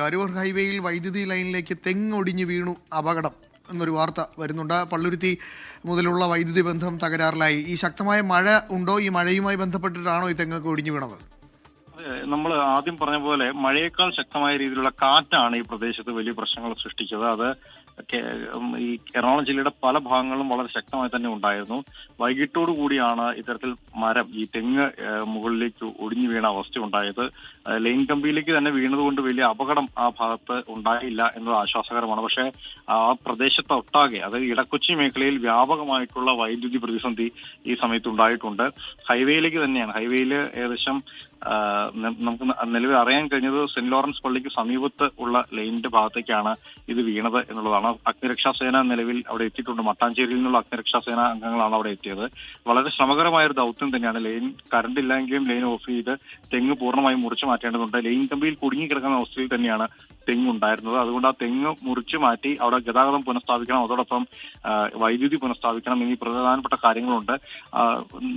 അരൂർ ഹൈവേയിൽ വൈദ്യുതി ലൈനിലേക്ക് തെങ്ങൊടിഞ്ഞു വീണു അപകടം എന്നൊരു വാർത്ത വരുന്നുണ്ട്. പള്ളുരുത്തി മുതലുള്ള വൈദ്യുതി ബന്ധം തകരാറിലായി. ഈ ശക്തമായ മഴ ഉണ്ടോ? ഈ മഴയുമായി ബന്ധപ്പെട്ടിട്ടാണോ ഈ തെങ്ങൊക്കെ ഒടിഞ്ഞു വീണത്? നമ്മൾ ആദ്യം പറഞ്ഞ പോലെ മഴയേക്കാൾ ശക്തമായ രീതിയിലുള്ള കാറ്റാണ് ഈ പ്രദേശത്ത് വലിയ പ്രശ്നങ്ങൾ സൃഷ്ടിച്ചത്. അത് ഈ എറണാകുളം ജില്ലയുടെ പല ഭാഗങ്ങളിലും വളരെ ശക്തമായി തന്നെ ഉണ്ടായിരുന്നു. വൈകിട്ടോടു കൂടിയാണ് ഇത്തരത്തിൽ മരം ഈ തെങ്ങ് മുകളിലേക്ക് ഒടിഞ്ഞു വീണ അവസ്ഥ ഉണ്ടായത്. ലൈൻ കമ്പിയിലേക്ക് തന്നെ വീണതുകൊണ്ട് വലിയ അപകടം ആ ഭാഗത്ത് ഉണ്ടായില്ല എന്നത് ആശ്വാസകരമാണ്. പക്ഷേ ആ പ്രദേശത്തൊട്ടാകെ, അതായത് ഇടക്കൊച്ചി മേഖലയിൽ വ്യാപകമായിട്ടുള്ള വൈദ്യുതി പ്രതിസന്ധി ഈ സമയത്ത് ഉണ്ടായിട്ടുണ്ട്. ഹൈവേയിലേക്ക് തന്നെയാണ്. ഹൈവേയിൽ ഏകദേശം നമുക്ക് നിലവിൽ അറിയാൻ കഴിഞ്ഞത് സെന്റ് ലോറൻസ് പള്ളിക്ക് സമീപത്ത് ഉള്ള ലൈനിന്റെ ഭാഗത്തേക്കാണ് ഇത് വീണത് എന്നുള്ളതാണ്. അഗ്നിരക്ഷാസേന നിലവിൽ അവിടെ എത്തിയിട്ടുണ്ട്. മട്ടാഞ്ചേരിയിൽ നിന്നുള്ള അഗ്നിരക്ഷാസേന അംഗങ്ങളാണ് അവിടെ എത്തിയത്. വളരെ ശ്രമകരമായ ഒരു ദൗത്യം തന്നെയാണ്. ലൈൻ കറണ്ട് ഇല്ലെങ്കിലും ലൈൻ ഓഫ് ചെയ്ത് തെങ്ങ് പൂർണ്ണമായും മുറിച്ചു മാറ്റേണ്ടതുണ്ട്. ലൈൻ കമ്പിയിൽ കുടുങ്ങിക്കിടക്കുന്ന അവസ്ഥയിൽ തന്നെയാണ് തെങ്ങ് ഉണ്ടായിരുന്നത്. അതുകൊണ്ട് ആ തെങ്ങ് മുറിച്ചു മാറ്റി അവിടെ ഗതാഗതം പുനഃസ്ഥാപിക്കണം, അതോടൊപ്പം വൈദ്യുതി പുനഃസ്ഥാപിക്കണം എന്നീ പ്രധാനപ്പെട്ട കാര്യങ്ങളുണ്ട്.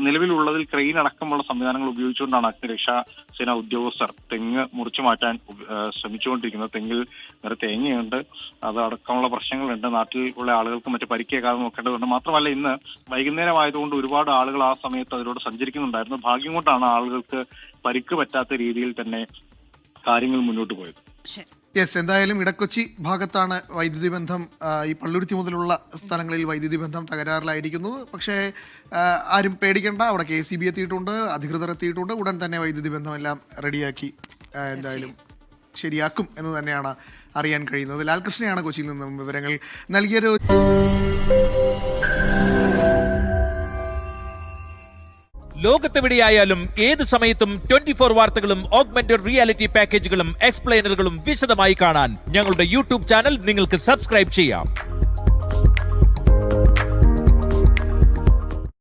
നിലവിലുള്ളതിൽ ക്രെയിൻ അടക്കമുള്ള സംവിധാനങ്ങൾ ഉപയോഗിച്ചുകൊണ്ടാണ് അഗ്നിരക്ഷാസേന ഉദ്യോഗസ്ഥർ തെങ്ങ് മുറിച്ചു മാറ്റാൻ ശ്രമിച്ചുകൊണ്ടിരിക്കുന്നത്. തെങ്ങിൽ വേറെ തേങ്ങയുണ്ട്, അത് അടക്കമുള്ള പ്രശ്നങ്ങളുണ്ട്. നാട്ടിൽ ഉള്ള ആളുകൾക്ക് മറ്റു പരിക്കേക്കാതെ നോക്കേണ്ടതുണ്ട്. മാത്രമല്ല, ഇന്ന് വൈകുന്നേരം ആയതുകൊണ്ട് ഒരുപാട് ആളുകൾ ആ സമയത്ത് അതിലൂടെ സഞ്ചരിക്കുന്നുണ്ടായിരുന്നു. ഭാഗ്യം കൊണ്ടാണ് ആളുകൾക്ക് പരിക്ക് പറ്റാത്ത രീതിയിൽ തന്നെ കാര്യങ്ങൾ മുന്നോട്ട് പോയത്. എന്തായാലും ഇടക്കൊച്ചി ഭാഗത്താണ് വൈദ്യുതി ബന്ധം, ഈ പള്ളുരുത്തി മുതലുള്ള സ്ഥലങ്ങളിൽ വൈദ്യുതി ബന്ധം തകരാറിലായിരിക്കുന്നു. പക്ഷേ ആരും പേടിക്കേണ്ട, അവിടെ KCB എത്തിയിട്ടുണ്ട്, അധികൃതർ എത്തിയിട്ടുണ്ട്. ഉടൻ തന്നെ വൈദ്യുതി ബന്ധം എല്ലാം റെഡിയാക്കി എന്തായാലും ശരിയാക്കും എന്ന് തന്നെയാണ് അറിയാൻ കഴിയുന്നത്. ലാൽകൃഷ്ണയാണ് കൊച്ചിയിൽ നിന്നും വിവരങ്ങൾ നൽകിയൊരു. ലോകത്തെവിടെയായാലും ഏത് സമയത്തും 24 വാർത്തകളും ഓഗ്മെന്റഡ് റിയാലിറ്റി പാക്കേജുകളും എക്സ്പ്ലെയിനറുകളും വിശദമായി കാണാൻ ഞങ്ങളുടെ YouTube ചാനൽ നിങ്ങൾക്ക് സബ്സ്ക്രൈബ് ചെയ്യാം.